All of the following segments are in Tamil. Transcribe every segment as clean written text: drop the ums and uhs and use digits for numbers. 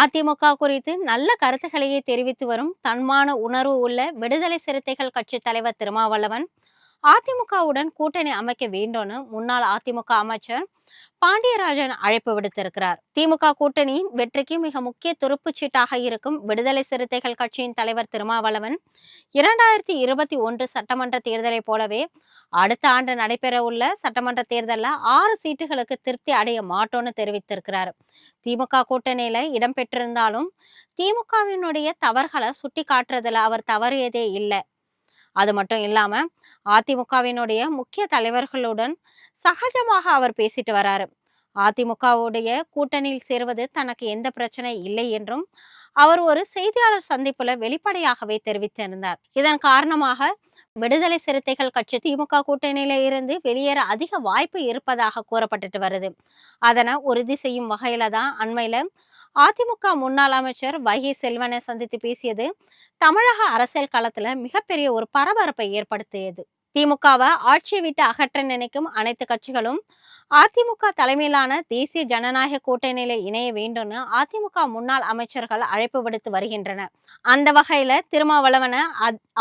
அதிமுக குறித்து நல்ல கருத்துக்களையே தெரிவித்து வரும் தன்மான உணர்வு உள்ள விடுதலை சிறுத்தைகள் கட்சி தலைவர் திருமாவளவன் அதிமுகவுடன் கூட்டணி அமைக்க வேண்டும்னு முன்னாள் அதிமுக அமைச்சர் பாண்டியராஜன் அழைப்பு விடுத்திருக்கிறார். திமுக கூட்டணியின் வெற்றிக்கு மிக முக்கிய துருப்புச் சீட்டாக இருக்கும் விடுதலை சிறுத்தைகள் கட்சியின் தலைவர் திருமாவளவன் 2021 சட்டமன்ற தேர்தலை போலவே அடுத்த ஆண்டு நடைபெற உள்ள சட்டமன்ற தேர்தலில் 6 சீட்டுகளுக்கு திருப்தி அடைய மாட்டோம்னு தெரிவித்திருக்கிறார். திமுக கூட்டணியில இடம்பெற்றிருந்தாலும் திமுகவினுடைய தவறுகளை சுட்டி காட்டுறதுல அவர் தவறியதே இல்லை. அது மட்டும் இல்லாம அதிமுகவினுடைய முக்கிய தலைவர்களுடன் சகஜமாக அவர் பேசிட்டு வராரு. அதிமுகவுடைய கூட்டணியில் சேர்வது தனக்கு எந்த பிரச்சனை இல்லை என்றும் அவர் ஒரு செய்தியாளர் சந்திப்புல வெளிப்படையாகவே தெரிவித்திருந்தார். இதன் காரணமாக விடுதலை சிறுத்தைகள் கட்சி திமுக கூட்டணியில இருந்து வெளியேற அதிக வாய்ப்பு இருப்பதாக கூறப்பட்டுட்டு வருது. அதனை உறுதி செய்யும் வகையில தான் அண்மையில அதிமுக முன்னாள் அமைச்சர் வைகை செல்வனை சந்தித்து பேசியது தமிழக அரசியல் களத்துல மிகப்பெரிய ஒரு பரபரப்பை ஏற்படுத்தியது. திமுகவை ஆட்சியை விட்டு அகற்ற நினைக்கும் அனைத்து கட்சிகளும் அதிமுக தலைமையிலான தேசிய ஜனநாயக கூட்டணியில இணைய வேண்டும்னு அதிமுக முன்னாள் அமைச்சர்கள் அழைப்பு விடுத்து வருகின்றனர். அந்த வகையில திருமாவளவன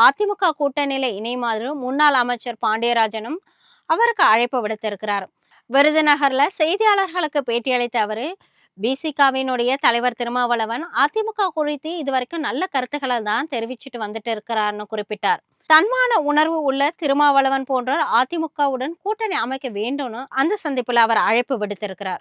அதிமுக கூட்டணியில இணையுமாறு முன்னாள் அமைச்சர் பாண்டியராஜனும் அவருக்கு அழைப்பு விடுத்திருக்கிறார். விருதுநகர்ல செய்தியாளர்களுக்கு பேட்டியளித்த அவரு பிசிகாவினுடைய தலைவர் திருமாவளவன் அதிமுக குறித்து இதுவரைக்கும் நல்ல கருத்துக்களை தான் தெரிவிச்சுட்டு வந்துட்டு இருக்கிறார்னு குறிப்பிட்டார். தன்மான உணர்வு உள்ள திருமாவளவன் போன்றோர் அதிமுகவுடன் கூட்டணி அமைக்க வேண்டும்னு அந்த சந்திப்புல அவர் அழைப்பு விடுத்திருக்கிறார்.